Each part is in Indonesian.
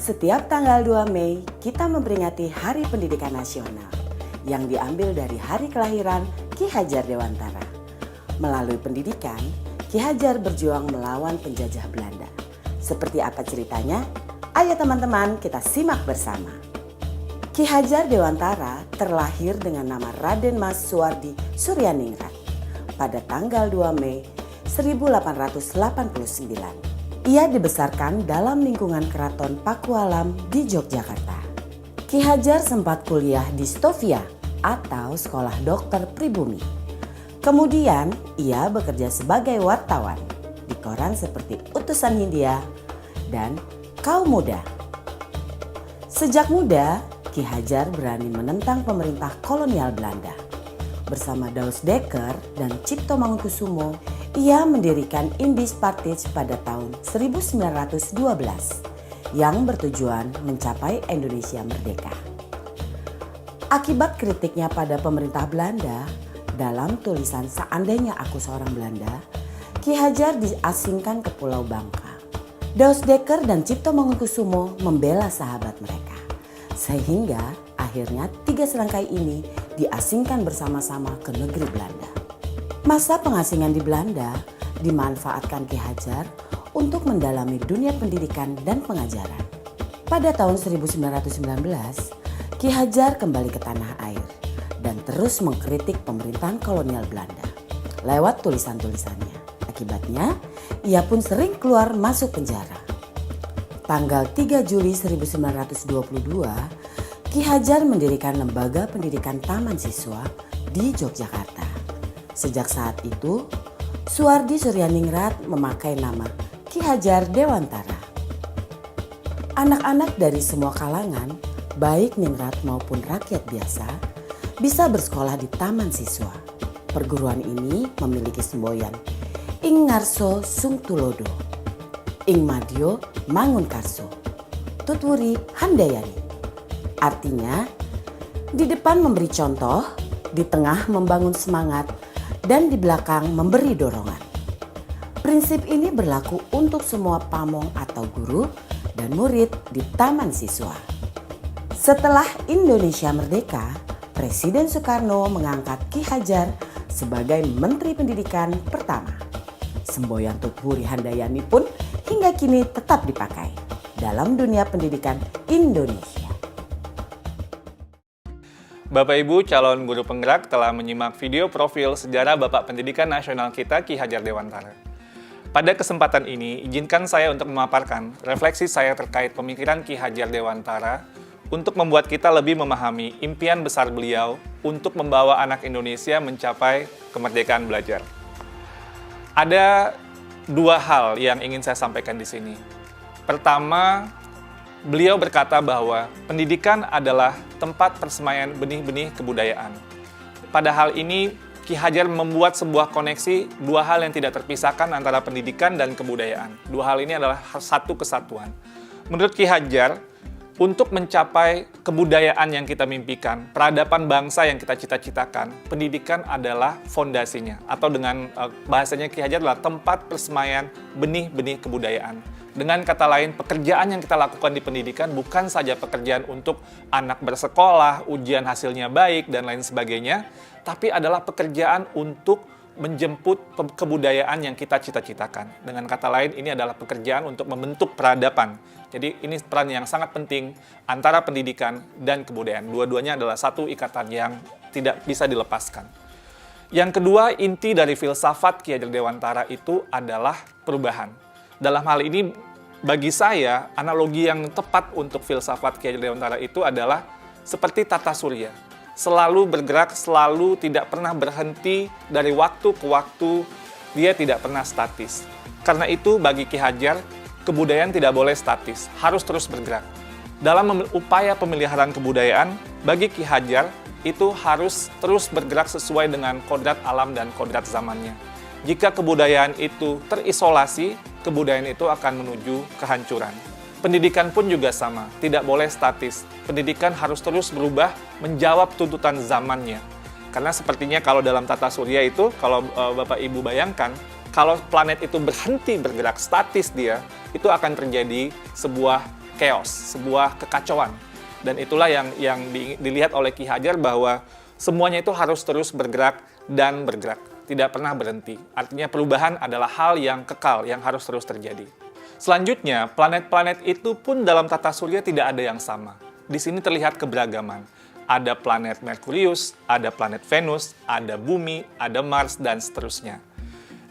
Setiap tanggal 2 Mei, kita memperingati Hari Pendidikan Nasional yang diambil dari hari kelahiran Ki Hajar Dewantara. Melalui pendidikan, Ki Hajar berjuang melawan penjajah Belanda. Seperti apa ceritanya? Ayo teman-teman, kita simak bersama. Ki Hajar Dewantara terlahir dengan nama Raden Mas Suwardi Suryaningrat pada tanggal 2 Mei 1889. Ia dibesarkan dalam lingkungan Keraton Pakualam di Yogyakarta. Ki Hajar sempat kuliah di Stovia atau Sekolah Dokter Pribumi. Kemudian ia bekerja sebagai wartawan di koran seperti Utusan Hindia dan Kaum Muda. Sejak muda, Ki Hajar berani menentang pemerintah kolonial Belanda. Bersama Daus Dekker dan Cipto Mangunkusumo, ia mendirikan Indies Partij pada tahun 1912 yang bertujuan mencapai Indonesia merdeka. Akibat kritiknya pada pemerintah Belanda, dalam tulisan Seandainya Aku Seorang Belanda, Ki Hajar diasingkan ke Pulau Bangka. Daus Dekker dan Cipto Mangunkusumo membela sahabat mereka, sehingga akhirnya tiga serangkai ini diasingkan bersama-sama ke negeri Belanda. Masa pengasingan di Belanda dimanfaatkan Ki Hajar untuk mendalami dunia pendidikan dan pengajaran. Pada tahun 1919, Ki Hajar kembali ke tanah air dan terus mengkritik pemerintahan kolonial Belanda lewat tulisan-tulisannya. Akibatnya, ia pun sering keluar masuk penjara. Tanggal 3 Juli 1922, Ki Hajar mendirikan Lembaga Pendidikan Taman Siswa di Yogyakarta. Sejak saat itu, Suwardi Suryaningrat memakai nama Ki Hajar Dewantara. Anak-anak dari semua kalangan, baik ningrat maupun rakyat biasa, bisa bersekolah di Taman Siswa. Perguruan ini memiliki semboyan Ing Ngarso Sung Tulodo, Ing Madyo Mangunkarso, Tutwuri Handayani. Artinya, di depan memberi contoh, di tengah membangun semangat, dan di belakang memberi dorongan. Prinsip ini berlaku untuk semua pamong atau guru dan murid di Taman Siswa. Setelah Indonesia merdeka, Presiden Soekarno mengangkat Ki Hajar sebagai Menteri Pendidikan pertama. Semboyan Tutwuri Handayani pun hingga kini tetap dipakai dalam dunia pendidikan Indonesia. Bapak Ibu calon guru penggerak telah menyimak video profil sejarah Bapak Pendidikan Nasional kita Ki Hajar Dewantara. Pada kesempatan ini, izinkan saya untuk memaparkan refleksi saya terkait pemikiran Ki Hajar Dewantara untuk membuat kita lebih memahami impian besar beliau untuk membawa anak Indonesia mencapai kemerdekaan belajar. Ada dua hal yang ingin saya sampaikan di sini. Pertama, beliau berkata bahwa pendidikan adalah tempat persemaian benih-benih kebudayaan. Pada hal ini, Ki Hajar membuat sebuah koneksi dua hal yang tidak terpisahkan antara pendidikan dan kebudayaan. Dua hal ini adalah satu kesatuan. Menurut Ki Hajar, untuk mencapai kebudayaan yang kita mimpikan, peradaban bangsa yang kita cita-citakan, pendidikan adalah fondasinya. Atau dengan bahasanya Ki Hajar adalah tempat persemaian benih-benih kebudayaan. Dengan kata lain, pekerjaan yang kita lakukan di pendidikan bukan saja pekerjaan untuk anak bersekolah, ujian hasilnya baik, dan lain sebagainya, tapi adalah pekerjaan untuk menjemput kebudayaan yang kita cita-citakan. Dengan kata lain, ini adalah pekerjaan untuk membentuk peradaban. Jadi ini peran yang sangat penting antara pendidikan dan kebudayaan. Dua-duanya adalah satu ikatan yang tidak bisa dilepaskan. Yang kedua, inti dari filsafat Ki Hajar Dewantara itu adalah perubahan. Dalam hal ini, bagi saya, analogi yang tepat untuk filsafat Ki Hajar Dewantara itu adalah seperti tata surya. Selalu bergerak, selalu tidak pernah berhenti dari waktu ke waktu, dia tidak pernah statis. Karena itu, bagi Ki Hajar, kebudayaan tidak boleh statis, harus terus bergerak. Dalam upaya pemeliharaan kebudayaan, bagi Ki Hajar, itu harus terus bergerak sesuai dengan kodrat alam dan kodrat zamannya. Jika kebudayaan itu terisolasi, kebudayaan itu akan menuju kehancuran. Pendidikan pun juga sama, tidak boleh statis. Pendidikan harus terus berubah, menjawab tuntutan zamannya. Karena sepertinya kalau dalam tata surya itu, kalau Bapak Ibu bayangkan, kalau planet itu berhenti bergerak, statis dia, itu akan terjadi sebuah chaos, sebuah kekacauan. Dan itulah yang dilihat oleh Ki Hajar bahwa semuanya itu harus terus bergerak dan bergerak, tidak pernah berhenti. Artinya perubahan adalah hal yang kekal, yang harus terus terjadi. Selanjutnya, planet-planet itu pun dalam tata surya tidak ada yang sama. Di sini terlihat keberagaman. Ada planet Merkurius, ada planet Venus, ada Bumi, ada Mars, dan seterusnya.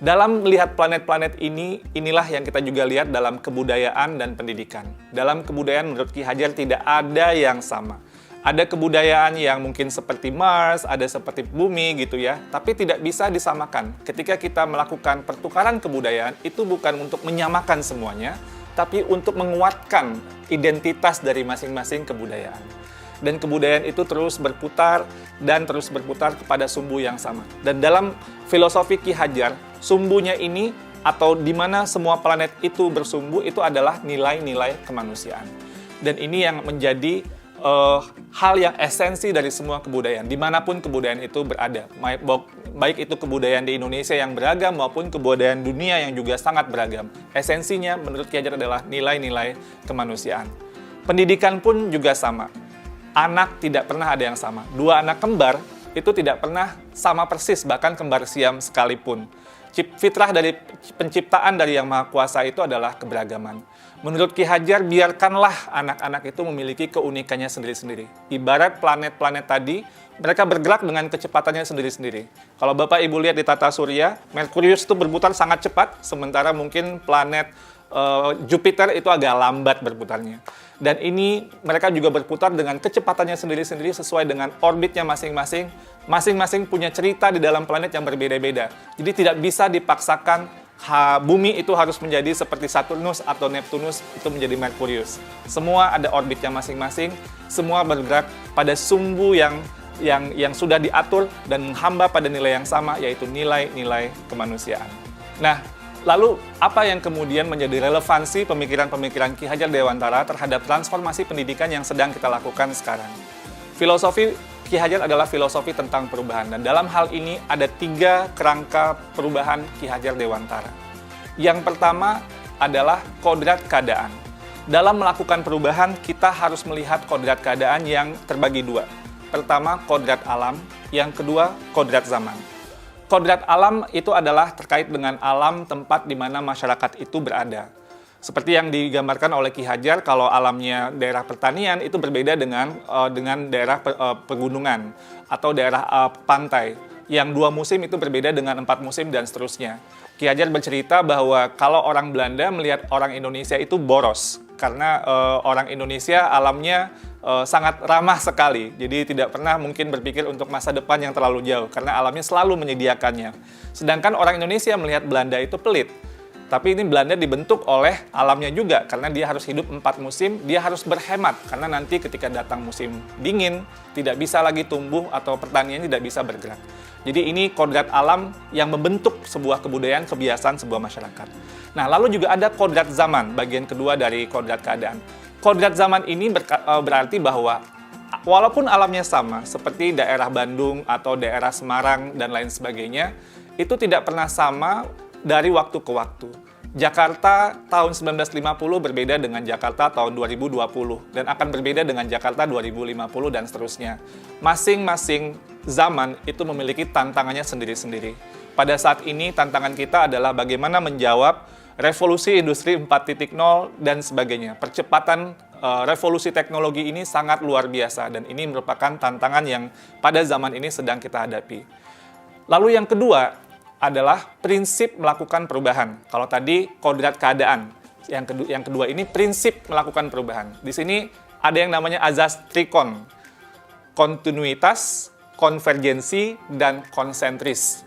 Dalam melihat planet-planet ini, inilah yang kita juga lihat dalam kebudayaan dan pendidikan. Dalam kebudayaan menurut Ki Hajar tidak ada yang sama. Ada kebudayaan yang mungkin seperti Mars, ada seperti Bumi gitu ya, tapi tidak bisa disamakan. Ketika kita melakukan pertukaran kebudayaan, itu bukan untuk menyamakan semuanya, tapi untuk menguatkan identitas dari masing-masing kebudayaan. Dan kebudayaan itu terus berputar dan terus berputar kepada sumbu yang sama. Dan dalam filosofi Ki Hajar, sumbunya ini atau di mana semua planet itu bersumbu itu adalah nilai-nilai kemanusiaan. Dan ini yang menjadi hal yang esensi dari semua kebudayaan, dimanapun kebudayaan itu berada. Baik itu kebudayaan di Indonesia yang beragam maupun kebudayaan dunia yang juga sangat beragam. Esensinya menurut Ki Hajar adalah nilai-nilai kemanusiaan. Pendidikan pun juga sama. Anak tidak pernah ada yang sama. Dua anak kembar itu tidak pernah sama persis, bahkan kembar siam sekalipun. Fitrah dari penciptaan dari Yang Maha Kuasa itu adalah keberagaman. Menurut Ki Hajar, biarkanlah anak-anak itu memiliki keunikannya sendiri-sendiri. Ibarat planet-planet tadi, mereka bergerak dengan kecepatannya sendiri-sendiri. Kalau Bapak Ibu lihat di tata surya, Merkurius itu berputar sangat cepat, sementara mungkin planet Jupiter itu agak lambat berputarnya. Dan ini mereka juga berputar dengan kecepatannya sendiri-sendiri sesuai dengan orbitnya masing-masing. Masing-masing punya cerita di dalam planet yang berbeda-beda. Jadi tidak bisa dipaksakan Bumi itu harus menjadi seperti Saturnus atau Neptunus itu menjadi Merkurius. Semua ada orbitnya masing-masing, semua bergerak pada sumbu yang sudah diatur dan menghamba pada nilai yang sama, yaitu nilai-nilai kemanusiaan. Nah, lalu apa yang kemudian menjadi relevansi pemikiran-pemikiran Ki Hajar Dewantara terhadap transformasi pendidikan yang sedang kita lakukan sekarang? Filosofi Ki Hajar adalah filosofi tentang perubahan, dan dalam hal ini ada 3 kerangka perubahan Ki Hajar Dewantara. Yang pertama adalah kodrat keadaan. Dalam melakukan perubahan, kita harus melihat kodrat keadaan yang terbagi 2. Pertama, kodrat alam, yang kedua, kodrat zaman. Kodrat alam itu adalah terkait dengan alam tempat di mana masyarakat itu berada. Seperti yang digambarkan oleh Ki Hajar, kalau alamnya daerah pertanian itu berbeda dengan daerah pegunungan atau daerah pantai. Yang 2 musim itu berbeda dengan 4 musim dan seterusnya. Ki Hajar bercerita bahwa kalau orang Belanda melihat orang Indonesia itu boros, karena orang Indonesia alamnya sangat ramah sekali. Jadi tidak pernah mungkin berpikir untuk masa depan yang terlalu jauh, karena alamnya selalu menyediakannya. Sedangkan orang Indonesia melihat Belanda itu pelit. Tapi ini Belanda dibentuk oleh alamnya juga, karena dia harus hidup 4 musim, dia harus berhemat, karena nanti ketika datang musim dingin, tidak bisa lagi tumbuh atau pertanian tidak bisa bergerak. Jadi ini kodrat alam yang membentuk sebuah kebudayaan, kebiasaan sebuah masyarakat. Nah, lalu juga ada kodrat zaman, bagian kedua dari kodrat keadaan. Kodrat zaman ini berarti bahwa walaupun alamnya sama, seperti daerah Bandung atau daerah Semarang dan lain sebagainya, itu tidak pernah sama dari waktu ke waktu. Jakarta tahun 1950 berbeda dengan Jakarta tahun 2020 dan akan berbeda dengan Jakarta 2050 dan seterusnya. Masing-masing zaman itu memiliki tantangannya sendiri-sendiri. Pada saat ini tantangan kita adalah bagaimana menjawab revolusi industri 4.0 dan sebagainya. Percepatan revolusi teknologi ini sangat luar biasa dan ini merupakan tantangan yang pada zaman ini sedang kita hadapi. Lalu yang kedua adalah prinsip melakukan perubahan. Kalau tadi kodrat keadaan, yang kedua ini prinsip melakukan perubahan. Di sini ada yang namanya azas trikon, kontinuitas, konvergensi, dan konsentris.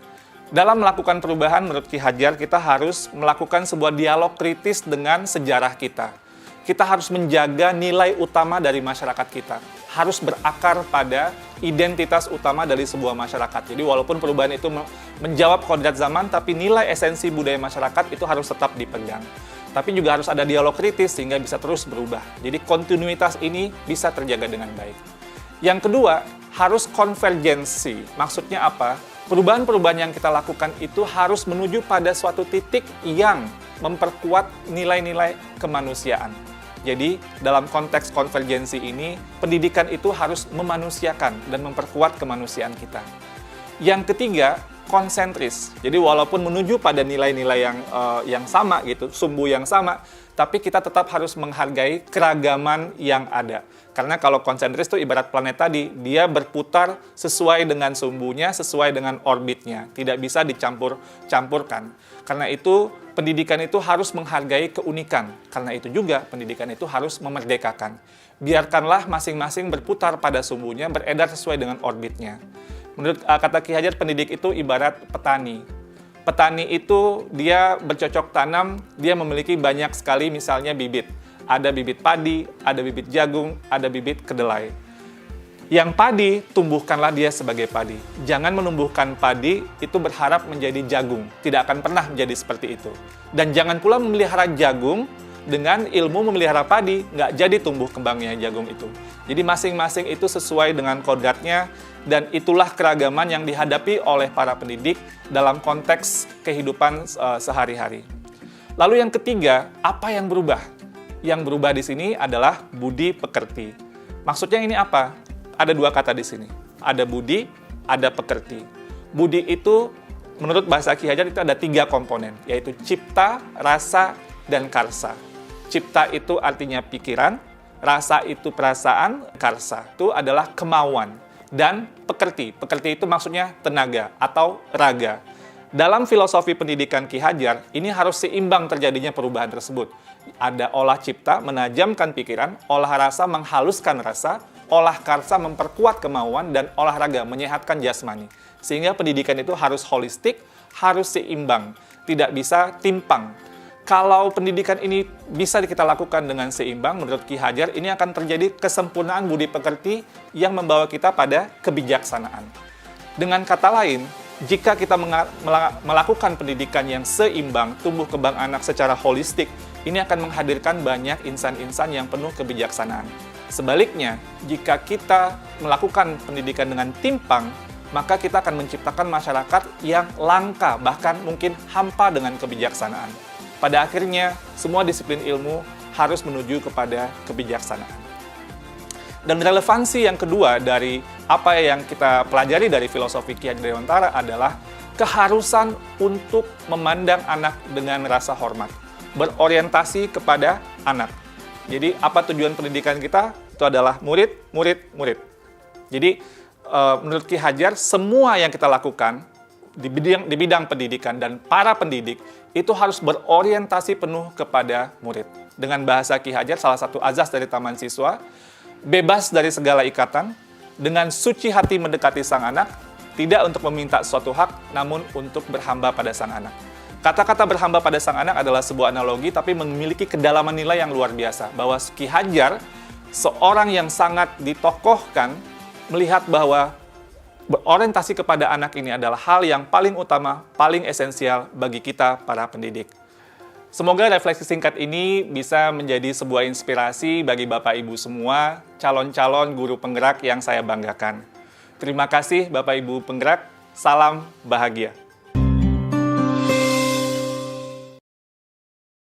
Dalam melakukan perubahan, menurut Ki Hajar, kita harus melakukan sebuah dialog kritis dengan sejarah kita. Kita harus menjaga nilai utama dari masyarakat kita. Harus berakar pada identitas utama dari sebuah masyarakat. Jadi walaupun perubahan itu menjawab kodrat zaman, tapi nilai esensi budaya masyarakat itu harus tetap dipegang. Tapi juga harus ada dialog kritis sehingga bisa terus berubah. Jadi kontinuitas ini bisa terjaga dengan baik. Yang kedua, harus konvergensi. Maksudnya apa? Perubahan-perubahan yang kita lakukan itu harus menuju pada suatu titik yang memperkuat nilai-nilai kemanusiaan. Jadi, dalam konteks konvergensi ini, pendidikan itu harus memanusiakan dan memperkuat kemanusiaan kita. Yang ketiga, konsentris. Jadi walaupun menuju pada nilai-nilai yang sama gitu, sumbu yang sama, tapi kita tetap harus menghargai keragaman yang ada. Karena kalau konsentris itu ibarat planet tadi, dia berputar sesuai dengan sumbunya, sesuai dengan orbitnya, tidak bisa dicampur-campurkan. Karena itu pendidikan itu harus menghargai keunikan. Karena itu juga pendidikan itu harus memerdekakan. Biarkanlah masing-masing berputar pada sumbunya, beredar sesuai dengan orbitnya. Menurut kata Ki Hajar, pendidik itu ibarat petani. Petani itu dia bercocok tanam, dia memiliki banyak sekali misalnya bibit. Ada bibit padi, ada bibit jagung, ada bibit kedelai. Yang padi, tumbuhkanlah dia sebagai padi. Jangan menumbuhkan padi itu berharap menjadi jagung. Tidak akan pernah menjadi seperti itu. Dan jangan pula memelihara jagung dengan ilmu memelihara padi, nggak jadi tumbuh kembangnya jagung itu. Jadi masing-masing itu sesuai dengan kodratnya, dan itulah keragaman yang dihadapi oleh para pendidik dalam konteks kehidupan sehari-hari. Lalu yang ketiga, apa yang berubah? Yang berubah di sini adalah budi pekerti. Maksudnya ini apa? Ada dua kata di sini. Ada budi, ada pekerti. Budi itu, menurut bahasa Ki Hajar itu ada 3 komponen, yaitu cipta, rasa, dan karsa. Cipta itu artinya pikiran, rasa itu perasaan, karsa itu adalah kemauan. Dan pekerti. Pekerti itu maksudnya tenaga atau raga. Dalam filosofi pendidikan Ki Hajar, ini harus seimbang terjadinya perubahan tersebut. Ada olah cipta, menajamkan pikiran, olah rasa, menghaluskan rasa, olah karsa, memperkuat kemauan, dan olahraga, menyehatkan jasmani. Sehingga pendidikan itu harus holistik, harus seimbang, tidak bisa timpang. Kalau pendidikan ini bisa kita lakukan dengan seimbang, menurut Ki Hajar, ini akan terjadi kesempurnaan budi pekerti yang membawa kita pada kebijaksanaan. Dengan kata lain, jika kita melakukan pendidikan yang seimbang, tumbuh kembang anak secara holistik, ini akan menghadirkan banyak insan-insan yang penuh kebijaksanaan. Sebaliknya, jika kita melakukan pendidikan dengan timpang, maka kita akan menciptakan masyarakat yang langka, bahkan mungkin hampa dengan kebijaksanaan. Pada akhirnya, semua disiplin ilmu harus menuju kepada kebijaksanaan. Dan relevansi yang kedua dari apa yang kita pelajari dari filosofi Ki Hajar Dewantara adalah keharusan untuk memandang anak dengan rasa hormat, berorientasi kepada anak. Jadi, apa tujuan pendidikan kita? Itu adalah murid, murid, murid. Jadi, menurut Ki Hajar, semua yang kita lakukan di bidang pendidikan dan para pendidik itu harus berorientasi penuh kepada murid. Dengan bahasa Ki Hajar, salah satu azas dari Taman Siswa, bebas dari segala ikatan, dengan suci hati mendekati sang anak, tidak untuk meminta suatu hak, namun untuk berhamba pada sang anak. Kata-kata berhamba pada sang anak adalah sebuah analogi, tapi memiliki kedalaman nilai yang luar biasa. Bahwa Ki Hajar, seorang yang sangat ditokohkan, melihat bahwa berorientasi kepada anak ini adalah hal yang paling utama, paling esensial bagi kita para pendidik. Semoga refleksi singkat ini bisa menjadi sebuah inspirasi bagi Bapak Ibu semua, calon-calon guru penggerak yang saya banggakan. Terima kasih Bapak Ibu penggerak, salam bahagia.